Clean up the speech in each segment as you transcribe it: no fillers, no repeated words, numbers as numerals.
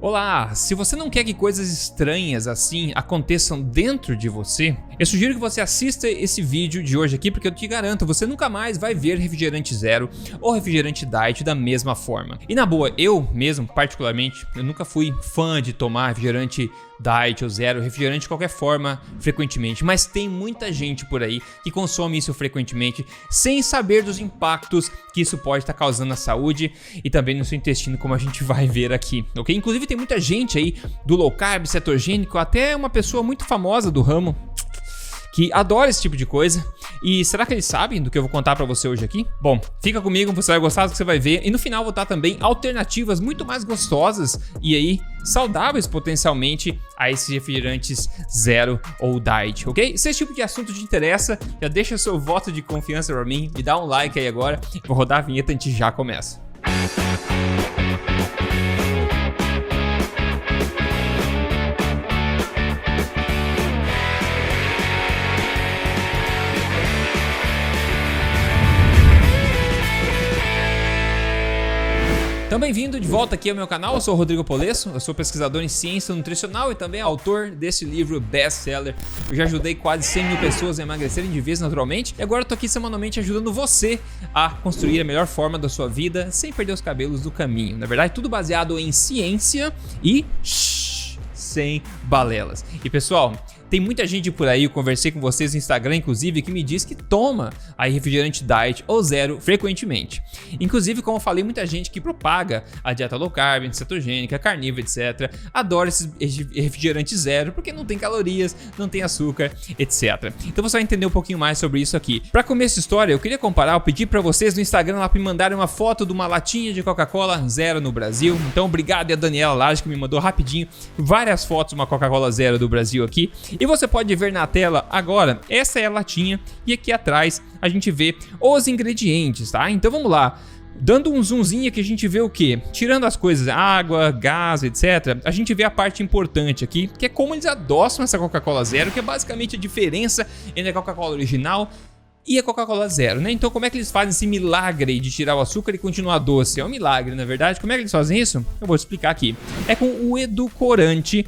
Olá, se você não quer que coisas estranhas assim aconteçam dentro de você, eu sugiro que você assista esse vídeo de hoje aqui, porque eu te garanto, você nunca mais vai ver refrigerante zero ou refrigerante diet da mesma forma. E na boa, eu mesmo, particularmente, eu nunca fui fã de tomar refrigerante diet ou zero, refrigerante de qualquer forma, frequentemente, mas tem muita gente por aí que consome isso frequentemente sem saber dos impactos que isso pode estar causando na saúde e também no seu intestino, como a gente vai ver aqui, ok? Inclusive tem muita gente aí do low carb, cetogênico, até uma pessoa muito famosa do ramo que adora esse tipo de coisa. E será que eles sabem do que eu vou contar pra você hoje aqui? Bom, fica comigo, você vai gostar do que você vai ver. E no final vou dar também alternativas muito mais gostosas e aí saudáveis potencialmente a esses refrigerantes zero ou diet, ok? Se esse tipo de assunto te interessa, já deixa seu voto de confiança pra mim e dá um like aí agora. Vou rodar a vinheta e a gente já começa. Então bem-vindo de volta aqui ao meu canal, eu sou o Rodrigo Polesso, eu sou pesquisador em ciência nutricional e também autor desse livro best-seller. Eu já ajudei quase 100 mil pessoas a emagrecerem de vez naturalmente e agora eu tô aqui semanalmente ajudando você a construir a melhor forma da sua vida sem perder os cabelos do caminho. Na verdade, tudo baseado em ciência e sem balelas. E pessoal, tem muita gente por aí, eu conversei com vocês no Instagram inclusive, que me diz que toma aí refrigerante diet ou zero frequentemente. Inclusive, como eu falei, muita gente que propaga a dieta low carb, cetogênica, carnívora, etc. adora esses refrigerantes zero porque não tem calorias, não tem açúcar, etc. Então você vai entender um pouquinho mais sobre isso aqui. Para começar essa história, eu queria comparar, eu pedi para vocês no Instagram lá para me mandarem uma foto de uma latinha de Coca-Cola zero no Brasil. Então obrigado a Daniela Laje que me mandou rapidinho várias fotos de uma Coca-Cola zero do Brasil aqui. E você pode ver na tela agora, essa é a latinha e aqui atrás a gente vê os ingredientes, tá? Então vamos lá. Dando um zoomzinho aqui a gente vê o que? Tirando as coisas, água, gás, etc. A gente vê a parte importante aqui, que é como eles adoçam essa Coca-Cola zero, que é basicamente a diferença entre a Coca-Cola original e a Coca-Cola zero, né? Então como é que eles fazem esse milagre de tirar o açúcar e continuar doce? É um milagre, na verdade. Como é que eles fazem isso? Eu vou te explicar aqui. É com o edulcorante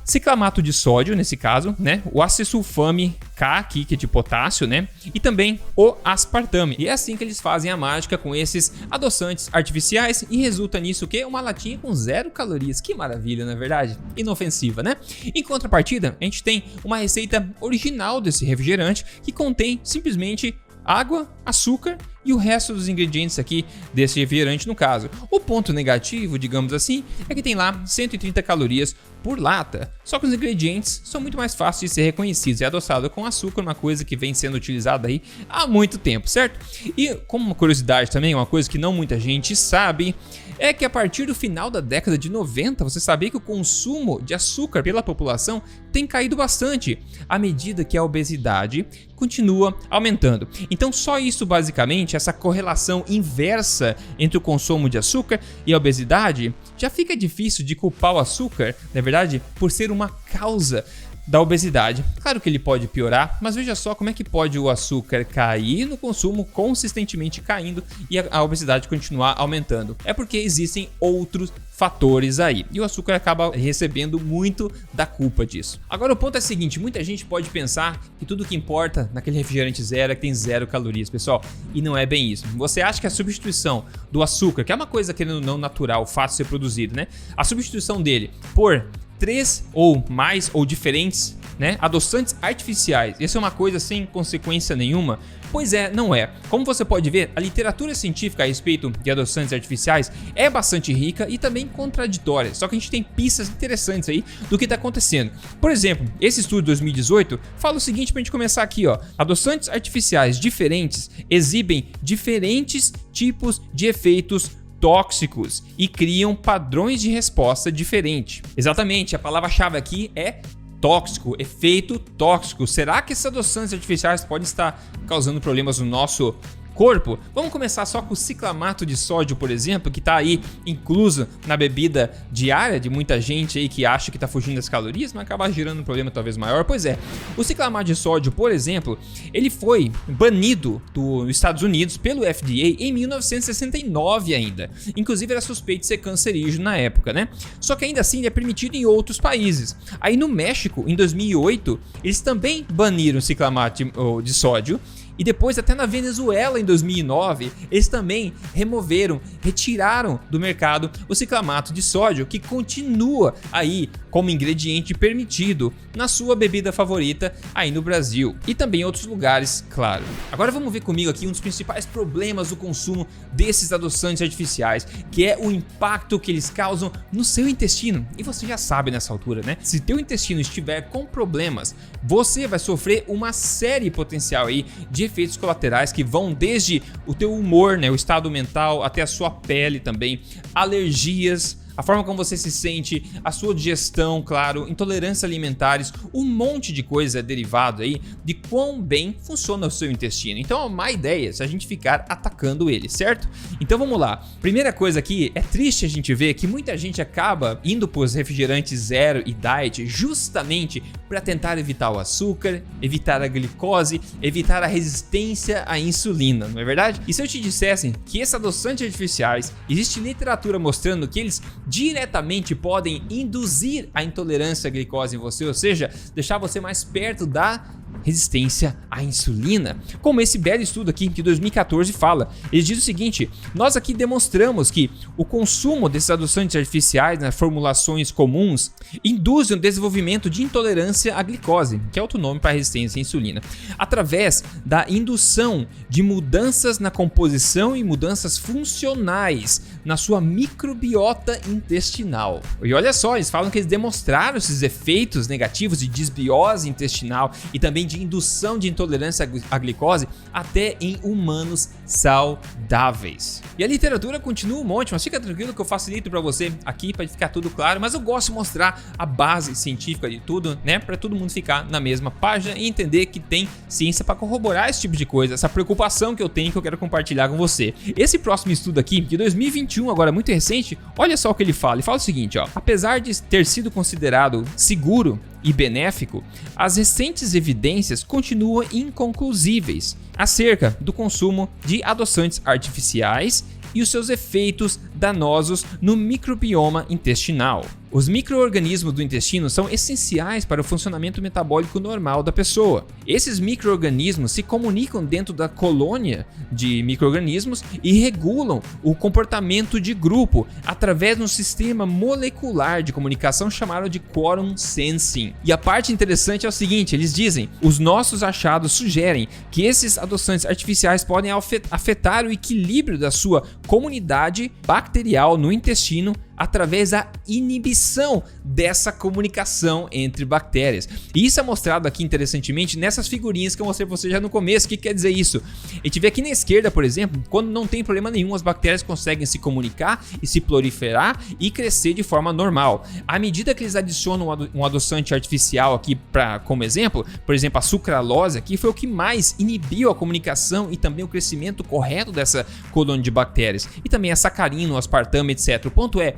ciclamato de sódio, nesse caso, né? O acesulfame K aqui, que é de potássio, né? E também o aspartame. E é assim que eles fazem a mágica com esses adoçantes artificiais e resulta nisso que uma latinha com 0 calorias. Que maravilha, não é verdade? Inofensiva, né? Em contrapartida, a gente tem uma receita original desse refrigerante que contém simplesmente água, açúcar e o resto dos ingredientes aqui desse refrigerante no caso. O ponto negativo, digamos assim, é que tem lá 130 calorias por lata. Só que os ingredientes são muito mais fáceis de ser reconhecidos. É adoçado com açúcar, uma coisa que vem sendo utilizada aí há muito tempo, certo? E como uma curiosidade também, uma coisa que não muita gente sabe, é que a partir do final da década de 90, você sabia que o consumo de açúcar pela população tem caído bastante, à medida que a obesidade continua aumentando. Então só isso basicamente, essa correlação inversa entre o consumo de açúcar e a obesidade, já fica difícil de culpar o açúcar, na verdade, por ser uma causa da obesidade. Claro que ele pode piorar, mas veja só como é que pode o açúcar cair no consumo consistentemente caindo e a obesidade continuar aumentando. É porque existem outros fatores aí e o açúcar acaba recebendo muito da culpa disso. Agora o ponto é o seguinte, muita gente pode pensar que tudo que importa naquele refrigerante zero é que tem 0 calorias, pessoal, e não é bem isso. Você acha que a substituição do açúcar, que é uma coisa querendo ou não natural, fácil de ser produzido, né? A substituição dele por 3 ou mais ou diferentes, né, adoçantes artificiais, isso é uma coisa sem consequência nenhuma? Pois é, não é. Como você pode ver, a literatura científica a respeito de adoçantes artificiais é bastante rica e também contraditória, só que a gente tem pistas interessantes aí do que está acontecendo. Por exemplo, esse estudo de 2018 fala o seguinte pra gente começar aqui, ó. Adoçantes artificiais diferentes exibem diferentes tipos de efeitos tóxicos e criam padrões de resposta diferentes. Exatamente, a palavra-chave aqui é tóxico, efeito tóxico. Será que esses adoçantes artificiais podem estar causando problemas no nosso corpo. Vamos começar só com o ciclamato de sódio, por exemplo, que está aí incluso na bebida diária de muita gente aí que acha que está fugindo das calorias, mas acaba gerando um problema talvez maior. Pois é, o ciclamato de sódio, por exemplo, ele foi banido dos Estados Unidos pelo FDA em 1969 ainda. Inclusive era suspeito de ser cancerígeno na época, né? Só que ainda assim ele é permitido em outros países. Aí no México, em 2008, eles também baniram o ciclamato de sódio. E depois até na Venezuela em 2009, eles também retiraram do mercado o ciclamato de sódio, que continua aí como ingrediente permitido na sua bebida favorita aí no Brasil e também em outros lugares, claro. Agora vamos ver comigo aqui um dos principais problemas do consumo desses adoçantes artificiais, que é o impacto que eles causam no seu intestino. E você já sabe nessa altura, né? Se teu intestino estiver com problemas, você vai sofrer uma série potencial aí de efeitos colaterais que vão desde o teu humor, né, o estado mental, até a sua pele também, alergias, a forma como você se sente, a sua digestão, claro, intolerâncias alimentares, um monte de coisa derivado aí de quão bem funciona o seu intestino. Então é uma má ideia se a gente ficar atacando ele, certo? Então vamos lá. Primeira coisa aqui, é triste a gente ver que muita gente acaba indo para os refrigerantes zero e diet justamente para tentar evitar o açúcar, evitar a glicose, evitar a resistência à insulina, não é verdade? E se eu te dissesse que esses adoçantes artificiais, existe literatura mostrando que eles diretamente podem induzir a intolerância à glicose em você, ou seja, deixar você mais perto da resistência à insulina, como esse belo estudo aqui de 2014 fala. Ele diz o seguinte: nós aqui demonstramos que o consumo desses adoçantes artificiais nas formulações comuns induzem o desenvolvimento de intolerância à glicose, que é outro nome para resistência à insulina, através da indução de mudanças na composição e mudanças funcionais na sua microbiota intestinal. E olha só, eles falam que eles demonstraram esses efeitos negativos de disbiose intestinal e também de indução de intolerância à glicose até em humanos saudáveis. E a literatura continua um monte, mas fica tranquilo que eu facilito para você aqui para ficar tudo claro, mas eu gosto de mostrar a base científica de tudo, né, para todo mundo ficar na mesma página e entender que tem ciência para corroborar esse tipo de coisa, essa preocupação que eu tenho que eu quero compartilhar com você. Esse próximo estudo aqui, de 2021, agora muito recente, olha só o que ele fala o seguinte, ó: apesar de ter sido considerado seguro e benéfico, as recentes evidências continuam inconclusíveis acerca do consumo de adoçantes artificiais e os seus efeitos danosos no microbioma intestinal. Os micro-organismos do intestino são essenciais para o funcionamento metabólico normal da pessoa. Esses micro-organismos se comunicam dentro da colônia de micro-organismos e regulam o comportamento de grupo através de um sistema molecular de comunicação chamado de quorum sensing. E a parte interessante é o seguinte, eles dizem: os nossos achados sugerem que esses adoçantes artificiais podem afetar o equilíbrio da sua comunidade bacterial no intestino através da inibição dessa comunicação entre bactérias. E isso é mostrado aqui interessantemente nessas figurinhas que eu mostrei para você já no começo. O que quer dizer isso? A gente vê aqui na esquerda, por exemplo, quando não tem problema nenhum, as bactérias conseguem se comunicar e se proliferar e crescer de forma normal. À medida que eles adicionam um adoçante artificial aqui como exemplo, por exemplo, a sucralose aqui foi o que mais inibiu a comunicação e também o crescimento correto dessa colônia de bactérias. E também a sacarina, o aspartame, etc. O ponto é,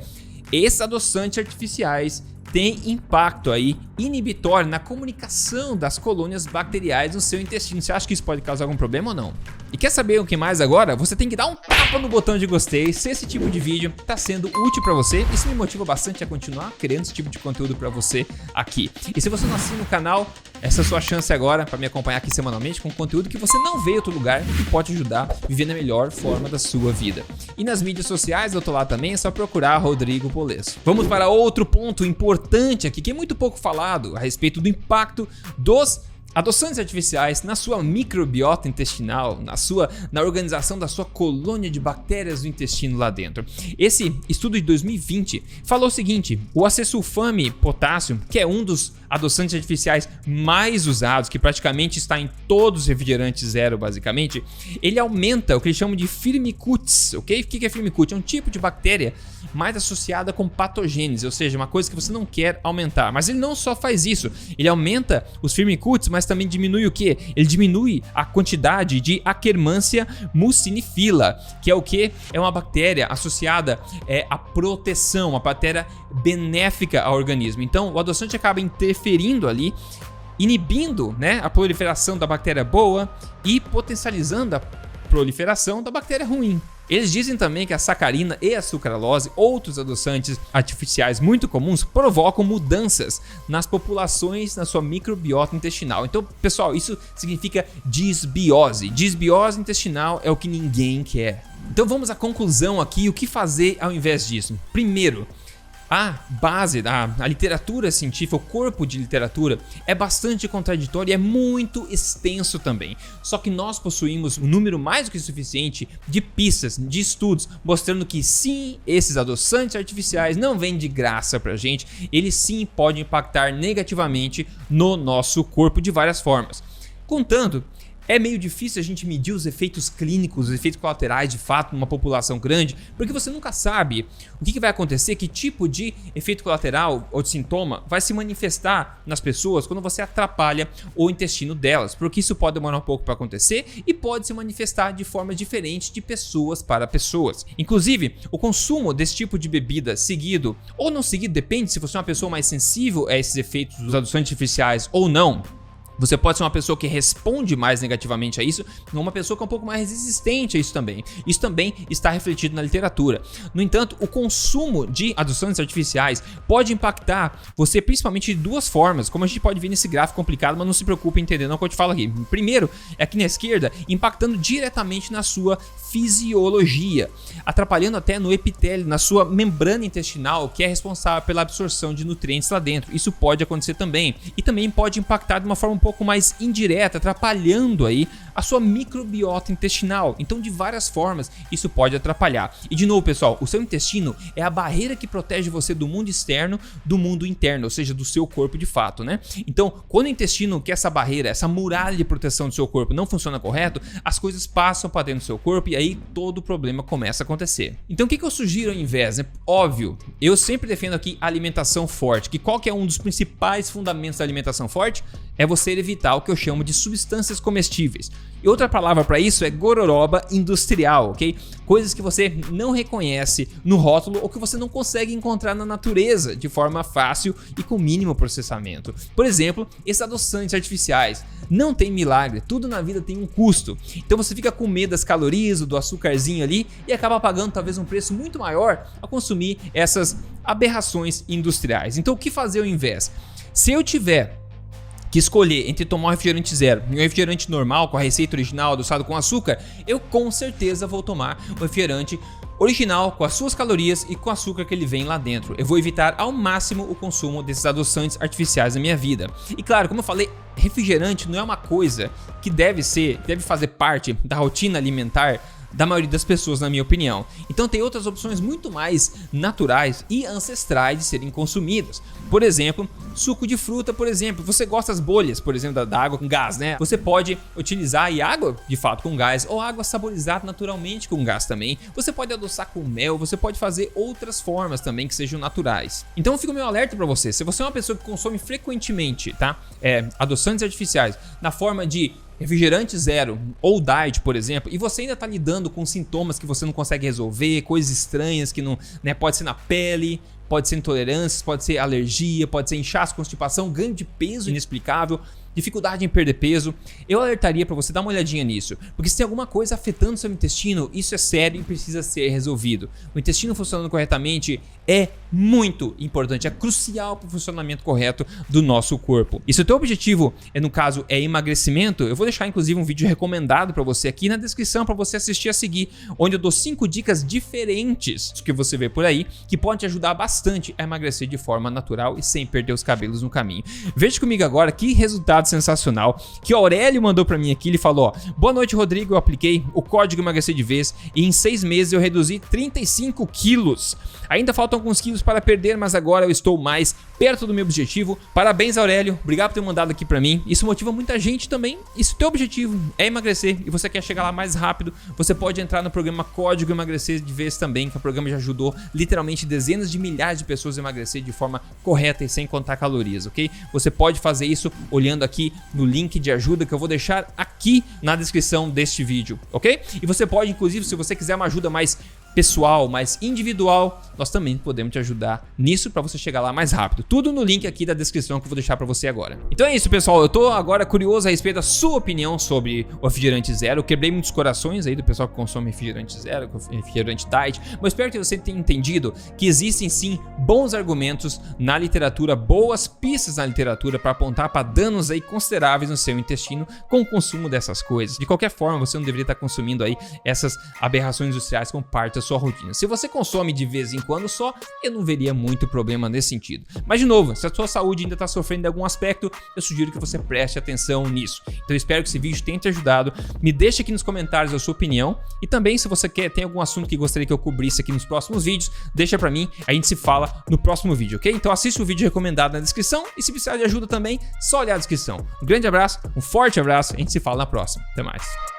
esses adoçantes artificiais têm impacto aí inibitório na comunicação das colônias bacteriais no seu intestino. Você acha que isso pode causar algum problema ou não? E quer saber o que mais agora? Você tem que dar um tapa no botão de gostei se esse tipo de vídeo está sendo útil para você. Isso me motiva bastante a continuar criando esse tipo de conteúdo para você aqui. E se você não assina o canal, essa é a sua chance agora para me acompanhar aqui semanalmente com conteúdo que você não vê em outro lugar e que pode ajudar a viver na melhor forma da sua vida. E nas mídias sociais eu tô lá também, é só procurar Rodrigo Polesso. Vamos para outro ponto importante aqui, que é muito pouco falado a respeito do impacto dos adoçantes artificiais na sua microbiota intestinal, na organização da sua colônia de bactérias do intestino lá dentro. Esse estudo de 2020 falou o seguinte: o acesulfame potássio, que é um dos adoçantes artificiais mais usados, que praticamente está em todos os refrigerantes zero basicamente, ele aumenta o que eles chamam de firmicutes, ok? O que é firmicutes? É um tipo de bactéria mais associada com patogênese, ou seja, uma coisa que você não quer aumentar. Mas ele não só faz isso, ele aumenta os firmicutes, mas também diminui o quê? Ele diminui a quantidade de Akkermansia mucinifila, que é o quê? É uma bactéria associada à proteção, uma bactéria benéfica ao organismo. Então, o adoçante acaba interferindo ali, inibindo, né, a proliferação da bactéria boa e potencializando a proliferação da bactéria ruim. Eles dizem também que a sacarina e a sucralose, outros adoçantes artificiais muito comuns, provocam mudanças nas populações na sua microbiota intestinal. Então, pessoal, isso significa disbiose. Disbiose intestinal é o que ninguém quer. Então vamos à conclusão aqui, o que fazer ao invés disso? Primeiro, a base da literatura científica, o corpo de literatura é bastante contraditório e é muito extenso também. Só que nós possuímos um número mais do que suficiente de pistas, de estudos, mostrando que sim, esses adoçantes artificiais não vêm de graça pra gente, eles sim podem impactar negativamente no nosso corpo de várias formas. Contanto, é meio difícil a gente medir os efeitos clínicos, os efeitos colaterais de fato numa população grande, porque você nunca sabe o que vai acontecer, que tipo de efeito colateral ou de sintoma vai se manifestar nas pessoas quando você atrapalha o intestino delas, porque isso pode demorar um pouco para acontecer e pode se manifestar de forma diferente de pessoas para pessoas. Inclusive, o consumo desse tipo de bebida seguido ou não seguido, depende se você é uma pessoa mais sensível a esses efeitos dos adoçantes artificiais ou não. Você pode ser uma pessoa que responde mais negativamente a isso, ou uma pessoa que é um pouco mais resistente a isso também. Isso também está refletido na literatura. No entanto, o consumo de adoçantes artificiais pode impactar você principalmente de duas formas, como a gente pode ver nesse gráfico complicado, mas não se preocupe em entender o que eu te falo aqui. Primeiro, é aqui na esquerda, impactando diretamente na sua fisiologia, atrapalhando até no epitélio, na sua membrana intestinal, que é responsável pela absorção de nutrientes lá dentro. Isso pode acontecer também. E também pode impactar de uma forma um pouco mais indireta, atrapalhando aí a sua microbiota intestinal. Então, de várias formas, isso pode atrapalhar. E de novo, pessoal, o seu intestino é a barreira que protege você do mundo externo, do mundo interno, ou seja, do seu corpo de fato, né? Então, quando o intestino, que é essa barreira, essa muralha de proteção do seu corpo não funciona correto, as coisas passam para dentro do seu corpo e aí todo o problema começa a acontecer. Então, o que eu sugiro ao invés? Óbvio, eu sempre defendo aqui a alimentação forte, que qual que é um dos principais fundamentos da alimentação forte? É você evitar o que eu chamo de substâncias comestíveis. E outra palavra para isso é gororoba industrial, ok? Coisas que você não reconhece no rótulo ou que você não consegue encontrar na natureza de forma fácil e com mínimo processamento. Por exemplo, esses adoçantes artificiais. Não tem milagre, tudo na vida tem um custo. Então você fica com medo das calorias, do açúcarzinho ali e acaba pagando talvez um preço muito maior a consumir essas aberrações industriais. Então o que fazer ao invés? Se eu tiver que escolher entre tomar um refrigerante zero e um refrigerante normal com a receita original adoçado com açúcar, eu com certeza vou tomar o refrigerante original com as suas calorias e com o açúcar que ele vem lá dentro. Eu vou evitar ao máximo o consumo desses adoçantes artificiais na minha vida. E claro, como eu falei, refrigerante não é uma coisa que deve fazer parte da rotina alimentar da maioria das pessoas, na minha opinião. Então tem outras opções muito mais naturais e ancestrais de serem consumidas. Por exemplo, suco de fruta, por exemplo. Você gosta das bolhas, por exemplo, da água com gás, né? Você pode utilizar aí água, de fato, com gás, ou água saborizada naturalmente com gás também. Você pode adoçar com mel, você pode fazer outras formas também que sejam naturais. Então fica o meu alerta para você. Se você é uma pessoa que consome frequentemente, tá? Adoçantes artificiais na forma de refrigerante zero ou diet, por exemplo, e você ainda está lidando com sintomas que você não consegue resolver, coisas estranhas que não, né, pode ser na pele, pode ser intolerâncias, pode ser alergia, pode ser inchaço, constipação, ganho de peso inexplicável, dificuldade em perder peso, eu alertaria para você dar uma olhadinha nisso, porque se tem alguma coisa afetando seu intestino, isso é sério e precisa ser resolvido. O intestino funcionando corretamente é muito importante, é crucial para o funcionamento correto do nosso corpo. E se o teu objetivo no caso é emagrecimento, eu vou deixar inclusive um vídeo recomendado para você aqui na descrição para você assistir a seguir, onde eu dou 5 dicas diferentes que você vê por aí, que podem te ajudar bastante a emagrecer de forma natural e sem perder os cabelos no caminho. Veja comigo agora que resultado sensacional que o Aurélio mandou para mim aqui. Ele falou: ó, boa noite, Rodrigo, eu apliquei o código emagrecer de vez e em 6 meses eu reduzi 35 quilos. Ainda faltam alguns quilos quilos para perder, mas agora eu estou mais perto do meu objetivo. Parabéns, Aurélio. Obrigado por ter mandado aqui pra mim. Isso motiva muita gente também. E se o teu objetivo é emagrecer e você quer chegar lá mais rápido, você pode entrar no programa Código Emagrecer de Vez também, que o programa já ajudou literalmente dezenas de milhares de pessoas a emagrecer de forma correta e sem contar calorias, ok? Você pode fazer isso olhando aqui no link de ajuda que eu vou deixar aqui na descrição deste vídeo, ok? E você pode, inclusive, se você quiser uma ajuda mais pessoal, mais individual, nós também podemos te ajudar nisso para você chegar lá mais rápido. Tudo no link aqui da descrição que eu vou deixar para você agora. Então é isso, pessoal. Eu tô agora curioso a respeito da sua opinião sobre o refrigerante zero. Eu quebrei muitos corações aí do pessoal que consome refrigerante zero, refrigerante diet, mas espero que você tenha entendido que existem sim bons argumentos na literatura, boas pistas na literatura para apontar para danos aí consideráveis no seu intestino com o consumo dessas coisas. De qualquer forma, você não deveria estar consumindo aí essas aberrações industriais como parte da sua rotina. Se você consome de vez em quando só, eu não veria muito problema nesse sentido. Mas de novo, se a sua saúde ainda está sofrendo de algum aspecto, eu sugiro que você preste atenção nisso. Então eu espero que esse vídeo tenha te ajudado. Me deixa aqui nos comentários a sua opinião e também se você tem algum assunto que gostaria que eu cobrisse aqui nos próximos vídeos, deixa pra mim, a gente se fala no próximo vídeo, ok? Então assiste o vídeo recomendado na descrição e se precisar de ajuda também, só olhar a descrição. Um grande abraço, um forte abraço, a gente se fala na próxima. Até mais.